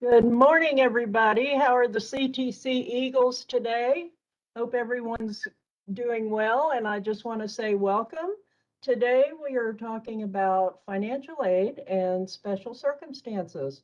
Good morning, everybody. How are the CTC Eagles today? Hope everyone's doing well, and I just want to say welcome. Today we are talking about financial aid and special circumstances.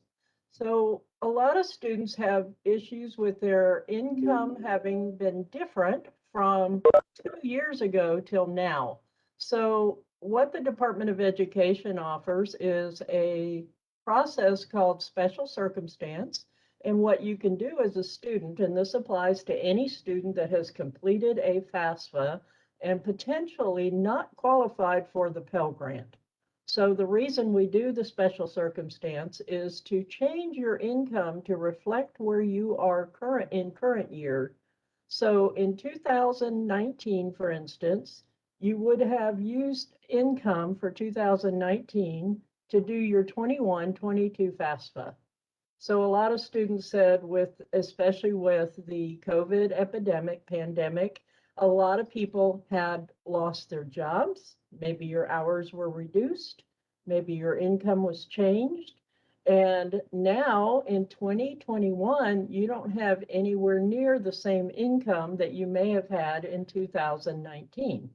So a lot of students have issues with their income having been different from 2 years ago till now. So what the Department of Education offers is a process called special circumstance. And what you can do as a student, and this applies to any student that has completed a FAFSA and potentially not qualified for the Pell Grant. So the reason we do the special circumstance is to change your income to reflect where you are current year. So in 2019, for instance, you would have used income for 2019 to do your 21-22 FAFSA. So a lot of students said especially with the COVID pandemic, a lot of people had lost their jobs. Maybe your hours were reduced. Maybe your income was changed. And now in 2021, you don't have anywhere near the same income that you may have had in 2019.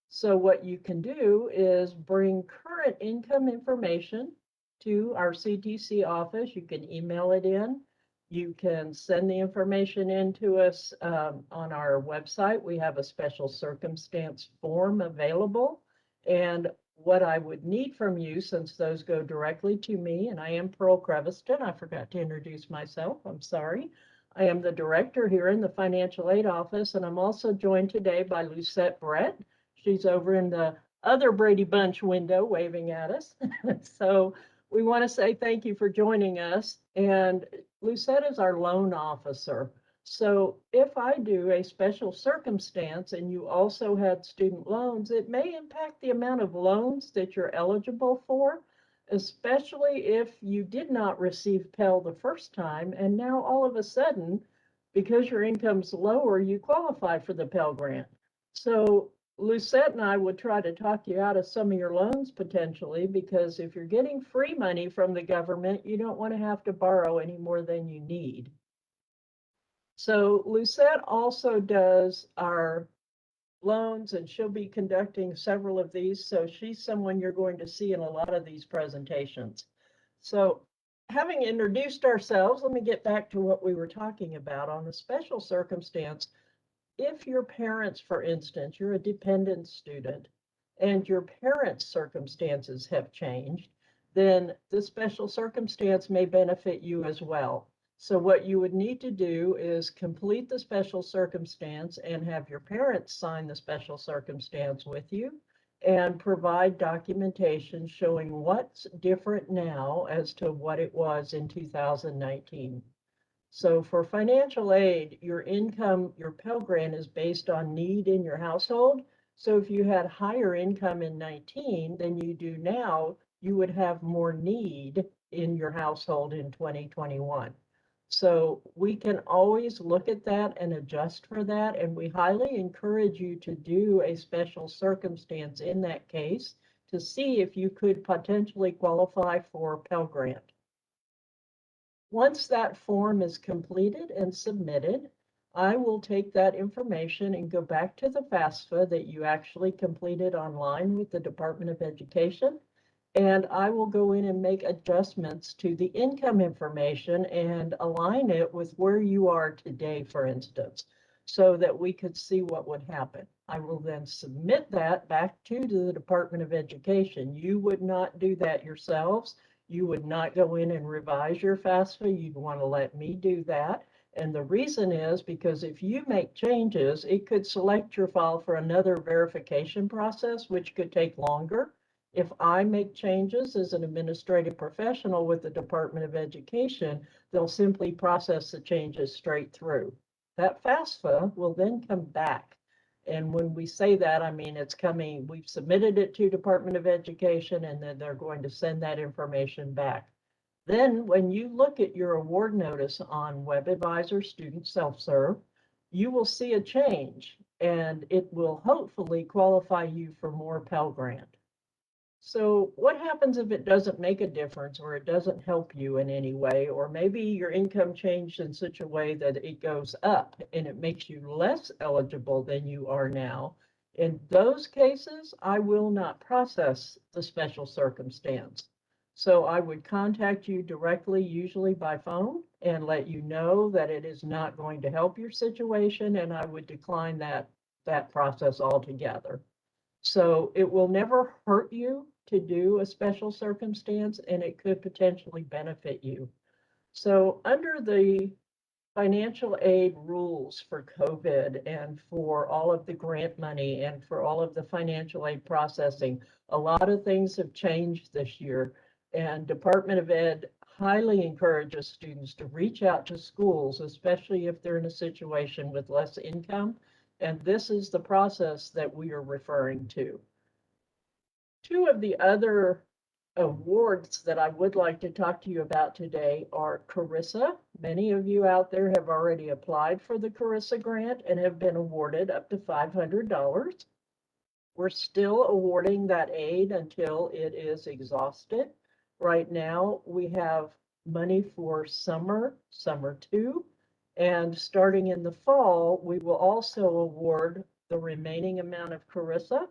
So what you can do is bring current income information to our CTC office. You can email it in. You can send the information in to us on our website. We have a special circumstance form available. And what I would need from you, since those go directly to me, and I am Pearl Creviston, I forgot to introduce myself, I'm sorry. I am the director here in the Financial Aid Office, and I'm also joined today by Lucette Brett. She's over in the other Brady Bunch window waving at us. So we want to say thank you for joining us. And Lucette is our loan officer. So if I do a special circumstance and you also had student loans, it may impact the amount of loans that you're eligible for, especially if you did not receive Pell the first time. And now all of a sudden, because your income's lower, you qualify for the Pell Grant. So Lucette and I would try to talk you out of some of your loans potentially, because if you're getting free money from the government, you don't want to have to borrow any more than you need. So Lucette also does our loans, and she'll be conducting several of these. So she's someone you're going to see in a lot of these presentations. So having introduced ourselves, let me get back to what we were talking about on the special circumstance. If your parents, for instance, you're a dependent student and your parents' circumstances have changed, then the special circumstance may benefit you as well. So what you would need to do is complete the special circumstance and have your parents sign the special circumstance with you and provide documentation showing what's different now as to what it was in 2019. So for financial aid, your income, your Pell Grant is based on need in your household. So if you had higher income in 19 than you do now, you would have more need in your household in 2021. So we can always look at that and adjust for that. And we highly encourage you to do a special circumstance in that case to see if you could potentially qualify for Pell Grant. Once that form is completed and submitted, I will take that information and go back to the FAFSA that you actually completed online with the Department of Education, and I will go in and make adjustments to the income information and align it with where you are today, for instance, so that we could see what would happen. I will then submit that back to the Department of Education. You would not do that yourselves. You would not go in and revise your FAFSA. You'd want to let me do that. And the reason is because if you make changes, it could select your file for another verification process, which could take longer. If I make changes as an administrative professional with the Department of Education, they'll simply process the changes straight through. That FAFSA will then come back. And when we say that, I mean, it's coming, we've submitted it to Department of Education, and then they're going to send that information back. Then when you look at your award notice on WebAdvisor Student Self-Serve, you will see a change, and it will hopefully qualify you for more Pell Grant. So what happens if it doesn't make a difference or it doesn't help you in any way? Or maybe your income changed in such a way that it goes up and it makes you less eligible than you are now. In those cases, I will not process the special circumstance. So I would contact you directly, usually by phone, and let you know that it is not going to help your situation, and I would decline that process altogether. So it will never hurt you to do a special circumstance, and it could potentially benefit you. So under the financial aid rules for COVID and for all of the grant money and for all of the financial aid processing, a lot of things have changed this year. And Department of Ed highly encourages students to reach out to schools, especially if they're in a situation with less income. And this is the process that we are referring to. Two of the other awards that I would like to talk to you about today are Carissa. Many of you out there have already applied for the Carissa grant and have been awarded up to $500. We're still awarding that aid until it is exhausted. Right now, we have money for summer 2, and starting in the fall, we will also award the remaining amount of Carissa.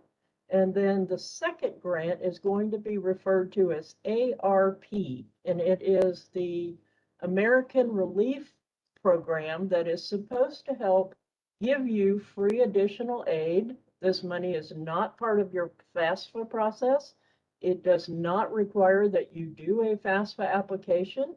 And then the second grant is going to be referred to as ARP, and it is the American Relief Program that is supposed to help give you free additional aid. This money is not part of your FAFSA process. It does not require that you do a FAFSA application.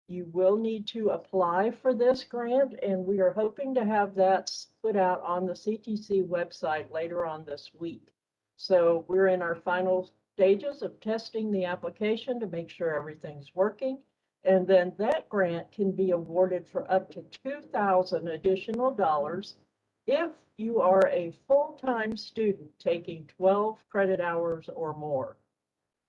You will need to apply for this grant, and we are hoping to have that put out on the CTC website later on this week. So we're in our final stages of testing the application to make sure everything's working. And then that grant can be awarded for up to $2,000 additional dollars if you are a full-time student taking 12 credit hours or more.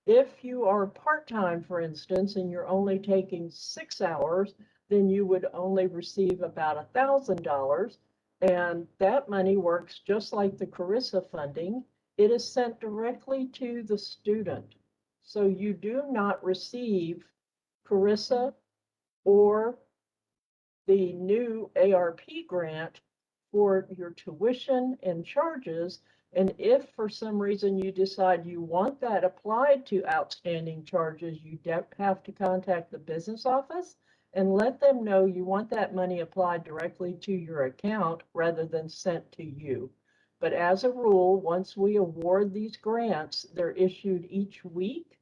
If you are part-time, for instance, and you're only taking 6 hours, then you would only receive about $1,000. And that money works just like the Carissa funding. It is sent directly to the student. So you do not receive Carissa or the new ARP grant for your tuition and charges. And if for some reason you decide you want that applied to outstanding charges, you have to contact the business office and let them know you want that money applied directly to your account rather than sent to you. But as a rule, once we award these grants, they're issued each week.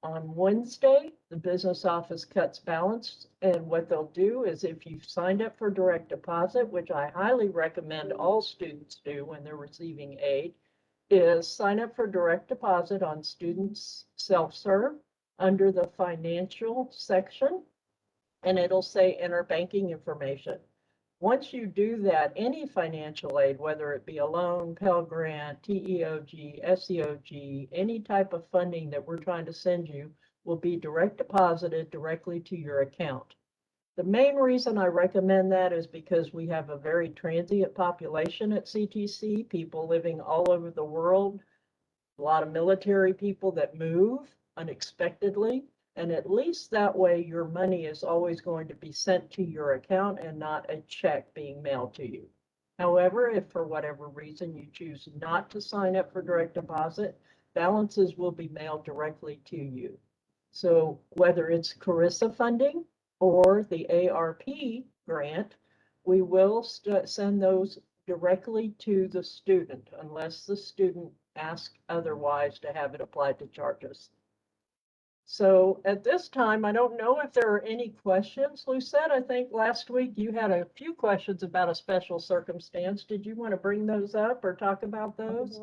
On Wednesday, the business office cuts balance, and what they'll do is if you've signed up for direct deposit, which I highly recommend all students do when they're receiving aid, is sign up for direct deposit on Students Self-Serve under the financial section, and it'll say enter banking information. Once you do that, any financial aid, whether it be a loan, Pell Grant, TEOG, SEOG, any type of funding that we're trying to send you will be direct deposited directly to your account. The main reason I recommend that is because we have a very transient population at CTC, people living all over the world, a lot of military people that move unexpectedly. And at least that way, your money is always going to be sent to your account and not a check being mailed to you. However, if for whatever reason you choose not to sign up for direct deposit, balances will be mailed directly to you. So whether it's Carissa funding or the ARP grant, we will send those directly to the student unless the student asks otherwise to have it applied to charges. So at this time, I don't know if there are any questions. Lucette, I think last week you had a few questions about a special circumstance. Did you want to bring those up or talk about those?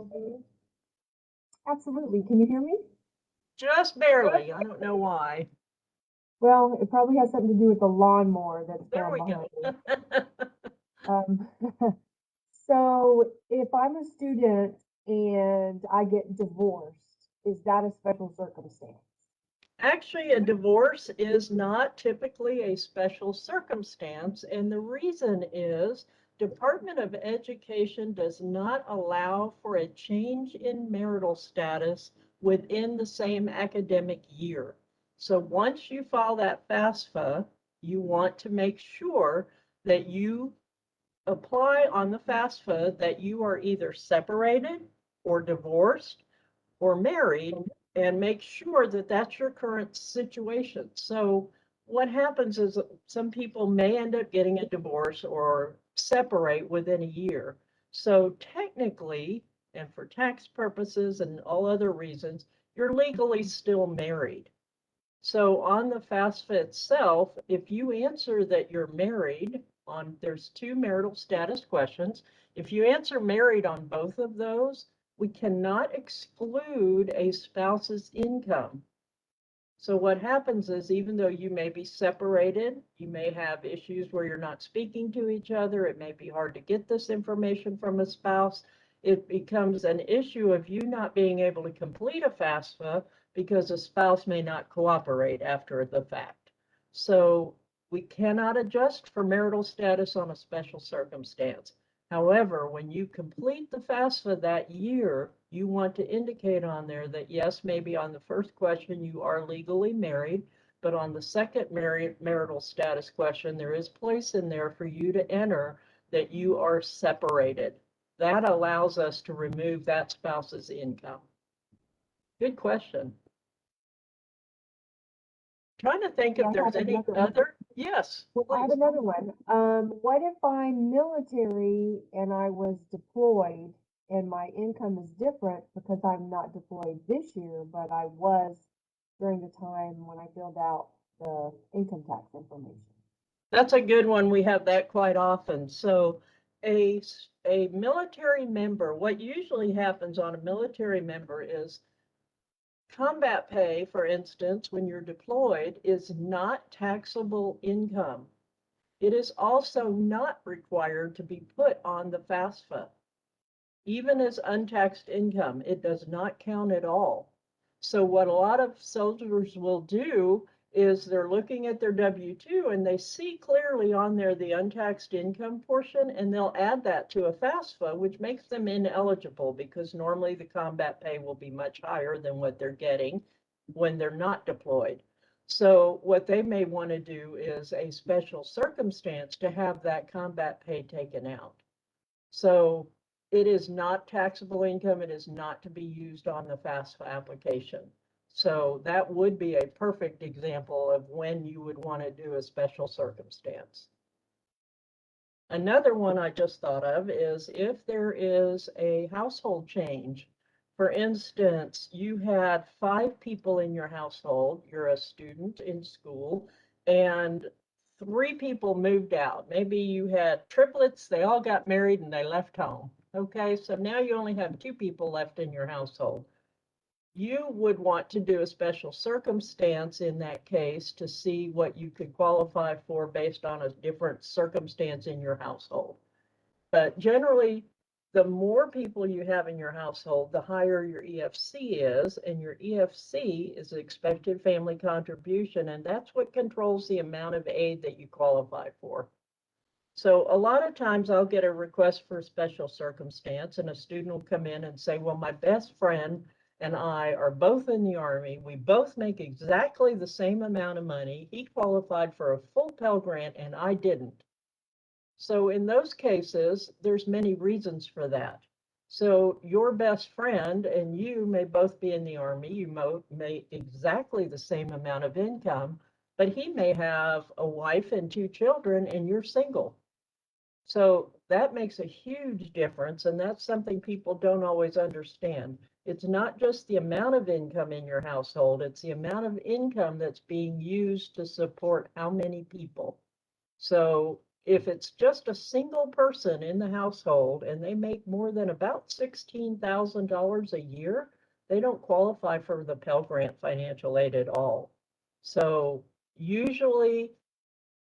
Absolutely. Can you hear me? Just barely. I don't know why. Well, it probably has something to do with the lawnmower that's There we behind go. me. So if I'm a student and I get divorced, is that a special circumstance? Actually, a divorce is not typically a special circumstance, and the reason is Department of Education does not allow for a change in marital status within the same academic year. So once you file that FAFSA, you want to make sure that you apply on the FAFSA that you are either separated or divorced or married, and make sure that that's your current situation. So what happens is some people may end up getting a divorce or separate within a year. So technically, and for tax purposes and all other reasons, you're legally still married. So on the FAFSA itself, if you answer that you're married there's two marital status questions. If you answer married on both of those, we cannot exclude a spouse's income. So what happens is, even though you may be separated, you may have issues where you're not speaking to each other, it may be hard to get this information from a spouse, it becomes an issue of you not being able to complete a FAFSA because a spouse may not cooperate after the fact. So we cannot adjust for marital status on a special circumstance. However, when you complete the FAFSA that year, you want to indicate on there that yes, maybe on the first question you are legally married, but on the second marital status question, there is place in there for you to enter that you are separated. That allows us to remove that spouse's income. Good question. Trying to think if there's any other. Yes, Well, I have please. another one. What if I'm military and I was deployed and my income is different because I'm not deployed this year, but I was during the time when I filled out the income tax information? That's a good one. We have that quite often. So a military member, what usually happens on a military member is combat pay, for instance, when you're deployed, is not taxable income. It is also not required to be put on the FAFSA. Even as untaxed income, it does not count at all. So what a lot of soldiers will do is they're looking at their W-2 and they see clearly on there the untaxed income portion, and they'll add that to a FAFSA, which makes them ineligible because normally the combat pay will be much higher than what they're getting when they're not deployed. So what they may want to do is a special circumstance to have that combat pay taken out. So it is not taxable income. It is not to be used on the FAFSA application. So that would be a perfect example of when you would want to do a special circumstance. Another one I just thought of is if there is a household change. For instance, you had 5 people in your household, you're a student in school, and 3 people moved out. Maybe you had triplets, they all got married and they left home. Okay, so now you only have 2 people left in your household. You would want to do a special circumstance in that case to see what you could qualify for based on a different circumstance in your household. But generally, the more people you have in your household, the higher your EFC is, and your EFC is expected family contribution, and that's what controls the amount of aid that you qualify for. So a lot of times I'll get a request for a special circumstance, and a student will come in and say, well, my best friend and I are both in the Army. We both make exactly the same amount of money. He qualified for a full Pell Grant and I didn't. So in those cases, there's many reasons for that. So your best friend and you may both be in the Army. You may exactly the same amount of income, but he may have a wife and 2 children and you're single. So that makes a huge difference, and that's something people don't always understand. It's not just the amount of income in your household, it's the amount of income that's being used to support how many people. So if it's just a single person in the household and they make more than about $16,000 a year, they don't qualify for the Pell Grant financial aid at all. So usually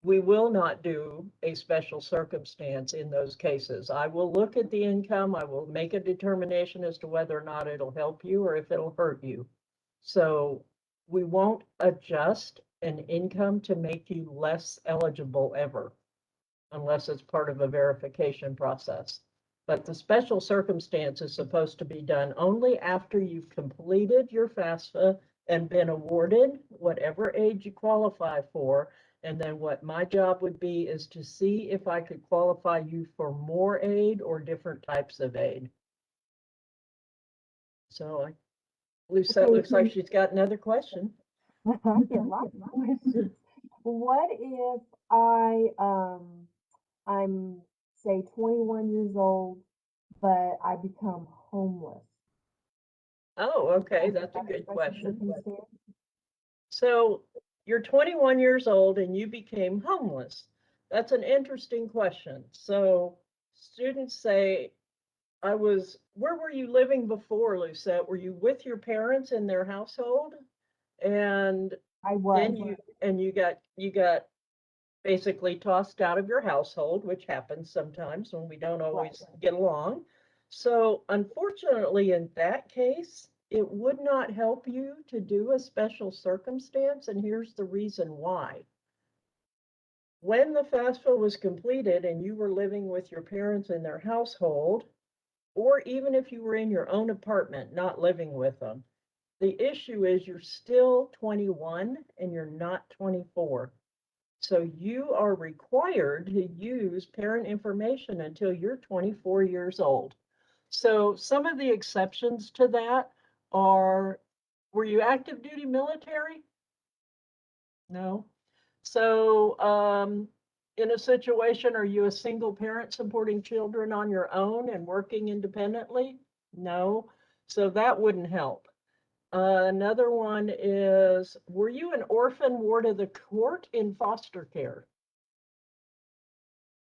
we will not do a special circumstance in those cases. I will look at the income. I will make a determination as to whether or not it'll help you or if it'll hurt you. So we won't adjust an income to make you less eligible ever, unless it's part of a verification process. But the special circumstance is supposed to be done only after you've completed your FAFSA and been awarded whatever aid you qualify for. And then what my job would be is to see if I could qualify you for more aid or different types of aid. So Lucette looks like she's got another question. I get lots of questions. What if I'm say 21 years old, but I become homeless? Oh, okay, Is that's a that good special question. circumstance? So you're 21 years old and you became homeless. That's an interesting question. So students say, where were you living before, Lucette? Were you with your parents in their household? And I was. then you got basically tossed out of your household, which happens sometimes when we don't always get along. So unfortunately, in that case, it would not help you to do a special circumstance, and here's the reason why. When the FAFSA was completed and you were living with your parents in their household, or even if you were in your own apartment, not living with them, the issue is you're still 21 and you're not 24. So you are required to use parent information until you're 24 years old. So some of the exceptions to that are, were you active duty military? No. So in a situation, are you a single parent supporting children on your own and working independently? No. So that wouldn't help. Another one is, were you an orphan ward of the court in foster care?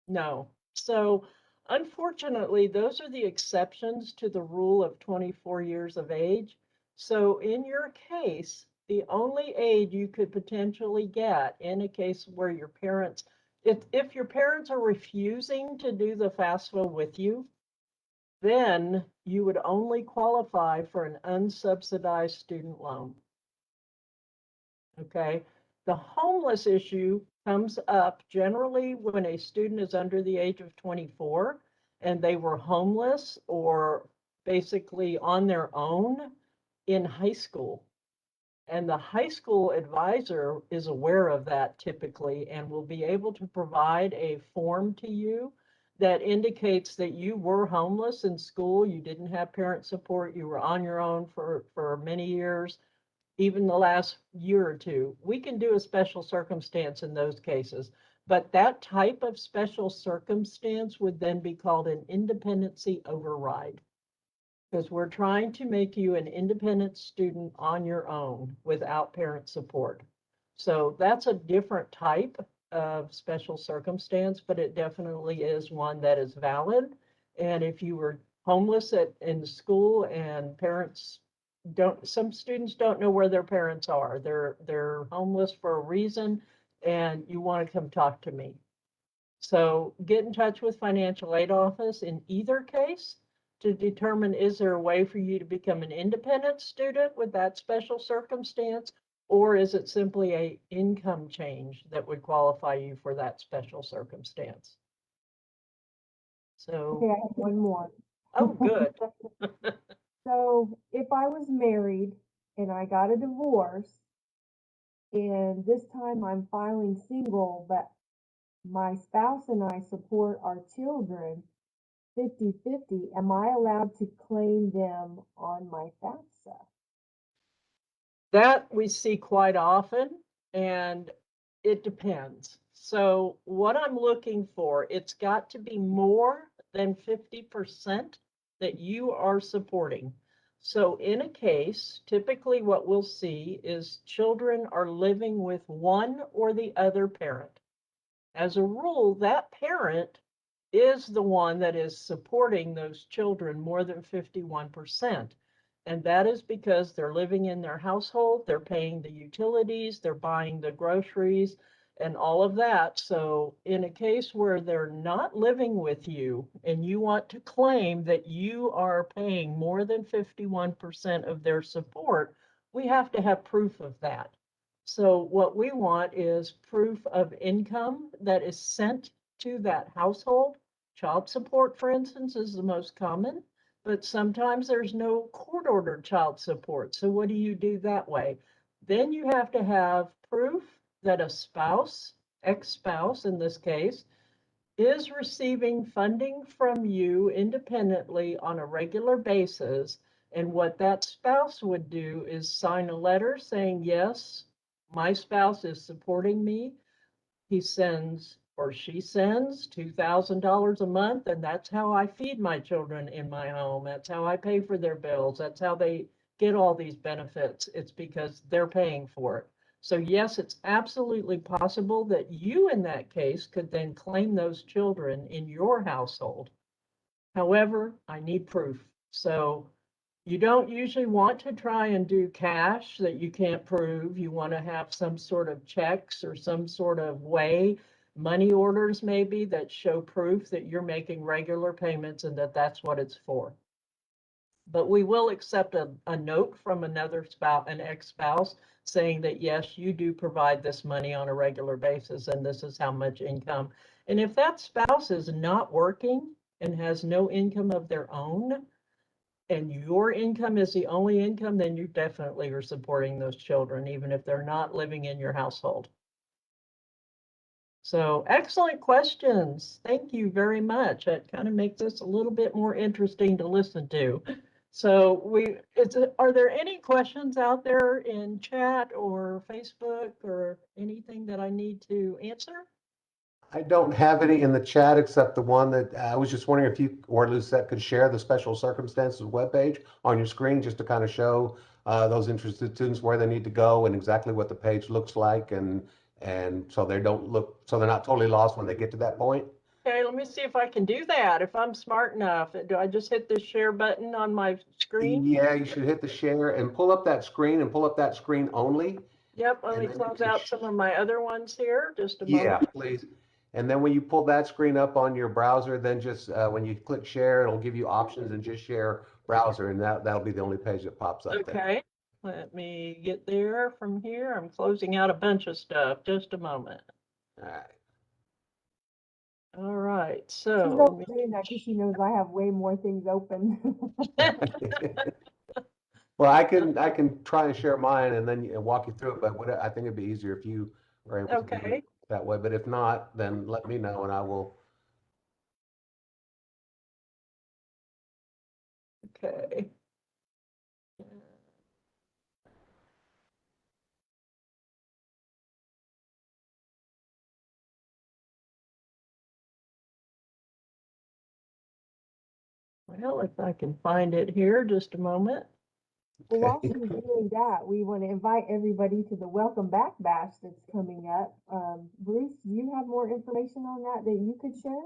No. So unfortunately, those are the exceptions to the rule of 24 years of age. So in your case, the only aid you could potentially get in a case where your parents, if your parents are refusing to do the FAFSA with you, then you would only qualify for an unsubsidized student loan. Okay. The homeless issue comes up generally when a student is under the age of 24 and they were homeless or basically on their own in high school. And the high school advisor is aware of that typically and will be able to provide a form to you that indicates that you were homeless in school, you didn't have parent support, you were on your own for many years, even the last year or two. We can do a special circumstance in those cases, but that type of special circumstance would then be called an independency override, because we're trying to make you an independent student on your own without parent support. So that's a different type of special circumstance, but it definitely is one that is valid. And if you were homeless in school and parents some students don't know where their parents are. They're homeless for a reason, and you want to come talk to me. So get in touch with financial aid office in either case to determine, is there a way for you to become an independent student with that special circumstance, or is it simply a income change that would qualify you for that special circumstance? So, Okay, I have one more. oh, good. So if I was married and I got a divorce, and this time I'm filing single, but my spouse and I support our children 50-50, am I allowed to claim them on my FAFSA? That we see quite often, and it depends. So what I'm looking for, it's got to be more than 50% that you are supporting. So in a case, typically what we'll see is children are living with one or the other parent. As a rule, that parent is the one that is supporting those children more than 51%. And that is because they're living in their household, they're paying the utilities, they're buying the groceries and all of that. So in a case where they're not living with you and you want to claim that you are paying more than 51% of their support, we have to have proof of that. So what we want is proof of income that is sent to that household Child support, for instance, is the most common, but sometimes there's no court-ordered child support. So what do you do that way? Then you have to have proof that a spouse, ex-spouse in this case, is receiving funding from you independently on a regular basis. And what that spouse would do is sign a letter saying, yes, my spouse is supporting me. He sends or she sends $2,000 a month, and that's how I feed my children in my home. That's how I pay for their bills. That's how they get all these benefits. It's because they're paying for it. So yes, it's absolutely possible that you in that case could then claim those children in your household. However, I need proof. So you don't usually want to try and do cash that you can't prove. You want to have some sort of checks or some sort of way, money orders maybe, that show proof that you're making regular payments and that that's what it's for. But we will accept a note from another spouse, an ex-spouse, saying that yes, you do provide this money on a regular basis and this is how much income. And if that spouse is not working and has no income of their own, and your income is the only income, then you definitely are supporting those children, even if they're not living in your household. So excellent questions. Thank you very much. That kind of makes this a little bit more interesting to listen to. So are there any questions out there in chat or Facebook or anything that I need to answer? I don't have any in the chat except the one that I was just wondering if you or Lucette could share the special circumstances webpage on your screen just to kind of show those interested students where they need to go and exactly what the page looks like, and so they don't look, so they're not totally lost when they get to that point. Okay, let me see if I can do that. If I'm smart enough, do I just hit the share button on my screen? Yeah, you should hit the share and pull up that screen and pull up that screen only. Yep, let And me then you close can out some of my other ones here, just a Yeah, moment. please. And then when you pull that screen up on your browser, then just when you click share, it'll give you options and just share browser, and that'll be the only page that pops up there. Okay, let me get there from here. I'm closing out a bunch of stuff, just a moment. All right. All right, She's so only doing that because she knows I have way more things open. Well, I can try and share mine and then walk you through it, but I think it'd be easier if you are able to do Okay. it that way. But if not, then let me know and I will. Okay. Well, if I can find it here, just a moment. Well, while Okay. she's doing that, we want to invite everybody to the Welcome Back Bash that's coming up. Bruce, do you have more information on that you could share?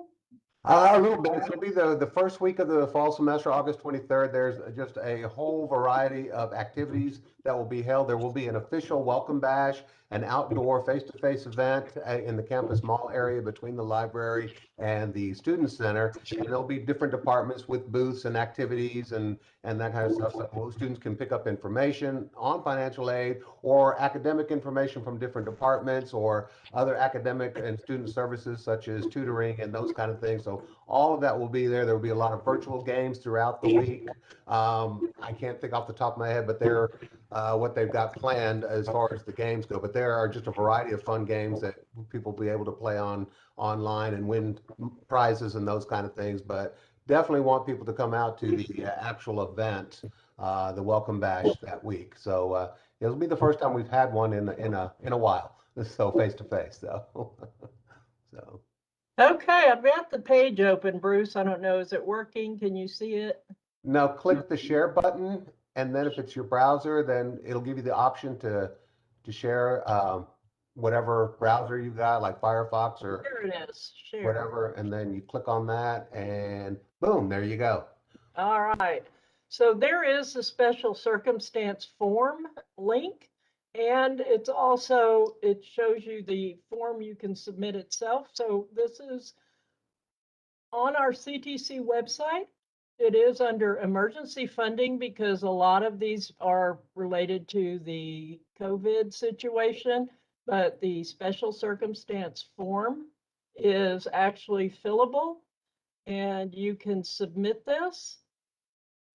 A little bit. It'll be the first week of the fall semester, August 23rd. There's just a whole variety of activities that will be held. There will be an official welcome bash, an outdoor face-to-face event in the campus mall area between the library and the student center. And there'll be different departments with booths and activities and that kind of stuff. So students can pick up information on financial aid or academic information from different departments or other academic and student services such as tutoring and those kind of things. So all of that will be there. There will be a lot of virtual games throughout the week. I can't think off the top of my head, but they're what they've got planned as far as the games go. But there are just a variety of fun games that people will be able to play online and win prizes and those kind of things. But definitely want people to come out to the actual event, the Welcome Bash that week. So it'll be the first time we've had one in a while. So face to face, so. So. Okay, I've got the page open, Bruce. I don't know, is it working? Can you see it? Now click the share button, and then if it's your browser, then it'll give you the option to share whatever browser you got, like Firefox or Here it is, share. whatever, and then you click on that, and boom, there you go. All right. So there is a special circumstance form link, and it's also, it shows you the form you can submit itself. So this is on our CTC website. It is under emergency funding because a lot of these are related to the COVID situation, but the special circumstance form is actually fillable. and you can submit this.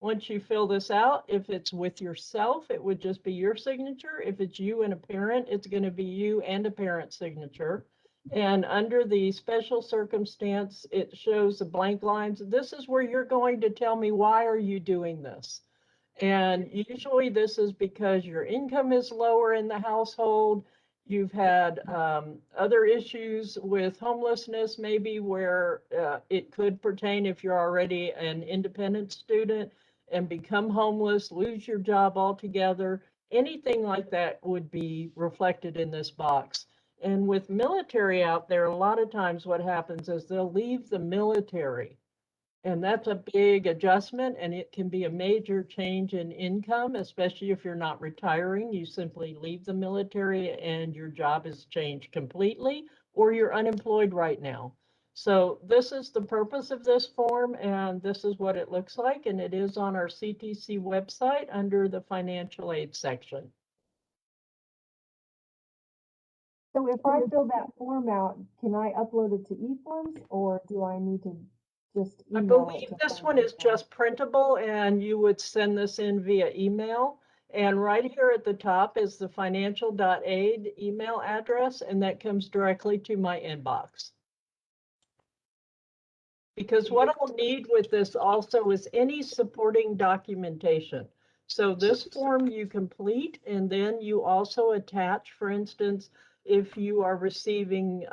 Once you fill this out, if it's with yourself, it would just be your signature. If it's you and a parent, it's going to be you and a parent's signature. And under the special circumstance, it shows the blank lines. This is where you're going to tell me, why are you doing this? And usually this is because your income is lower in the household. You've had other issues with homelessness, maybe where it could pertain if you're already an independent student and become homeless, lose your job altogether. Anything like that would be reflected in this box. And with military out there, a lot of times what happens is they'll leave the military. And that's a big adjustment, and it can be a major change in income, especially if you're not retiring. You simply leave the military and your job is changed completely, or you're unemployed right now. So this is the purpose of this form, and this is what it looks like, and it is on our CTC website under the financial aid section. So if I fill that form out, can I upload it to eForms, or do I need to just I email it believe to this one is financial? just printable, and you would send this in via email. And right here at the top is the financial.aid email address, and that comes directly to my inbox. Because what I'll need with this also is any supporting documentation. So this form you complete, and then you also attach, for instance, if you are receiving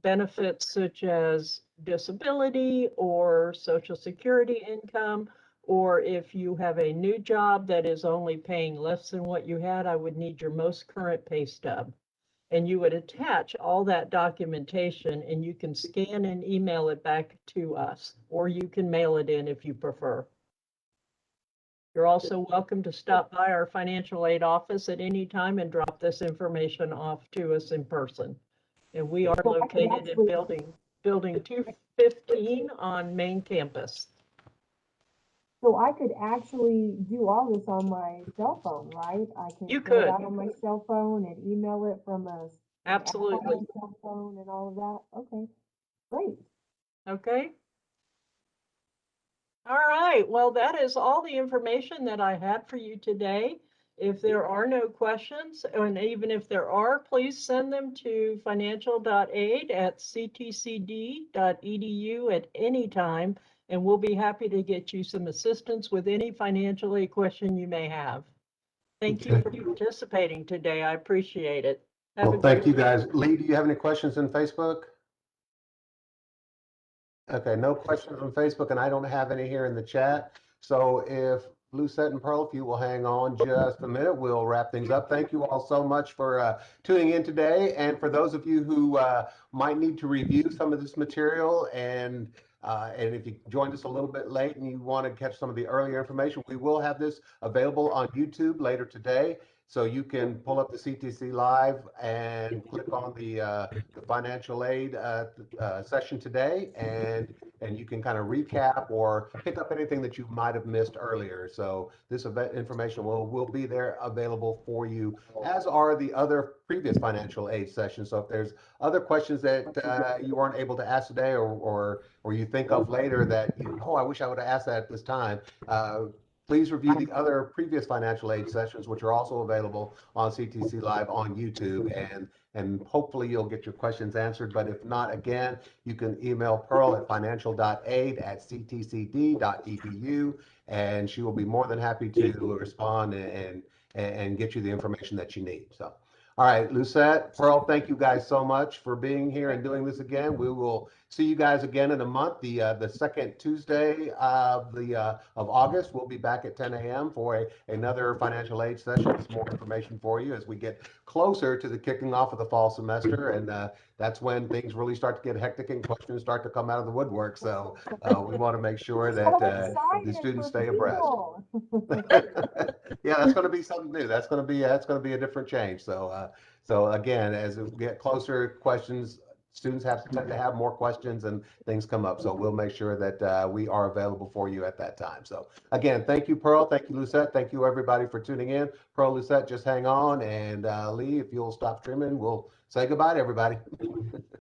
benefits such as disability or Social Security income, or if you have a new job that is only paying less than what you had, I would need your most current pay stub. And you would attach all that documentation, and you can scan and email it back to us, or you can mail it in if you prefer. You're also welcome to stop by our financial aid office at any time and drop this information off to us in person. And we are So I could located in building 215 on main campus. So I could actually do all this on my cell phone, right? I can You fill it could, out on my cell phone and email it from an app on my absolutely. cell phone and all of that. Okay, great. Okay. All right, well, that is all the information that I had for you today. If there are no questions, and even if there are, please send them to financial.aid@ctcd.edu at any time, and we'll be happy to get you some assistance with any financial aid question you may have. Thank you for participating today. I appreciate it. Have a Well, thank great you day. guys. Lee, do you have any questions on Facebook? Okay, no questions on Facebook, and I don't have any here in the chat. So if Lucette and Pearl, if you will hang on just a minute, we'll wrap things up. Thank you all so much for tuning in today. And for those of you who might need to review some of this material, and if you joined us a little bit late and you want to catch some of the earlier information, we will have this available on YouTube later today. So you can pull up the CTC Live and click on the financial aid session today, and you can kind of recap or pick up anything that you might have missed earlier. So this event information will be there available for you, as are the other previous financial aid sessions. So if there's other questions that you weren't able to ask today, or you think of later that oh, I wish I would have asked that at this time, please review the other previous financial aid sessions, which are also available on CTC Live on YouTube, and hopefully you'll get your questions answered. But if not, again, you can email Pearl at financial.aid@ctcd.edu, and she will be more than happy to respond and get you the information that you need. So, all right, Lucette, Pearl, thank you guys so much for being here and doing this again. We will see you guys again in a month. The second Tuesday of August, we'll be back at 10 a.m. for another financial aid session. Some more information for you as we get closer to the kicking off of the fall semester, and that's when things really start to get hectic and questions start to come out of the woodwork. So we want to make sure that the students stay abreast. Yeah, that's going to be something new. That's going to be a different change. So again, as we get closer, questions, students tend to have more questions and things come up. So we'll make sure that we are available for you at that time. So again, thank you, Pearl. Thank you, Lucette. Thank you, everybody, for tuning in. Pearl, Lucette, just hang on, and Lee, if you'll stop streaming, we'll say goodbye to everybody.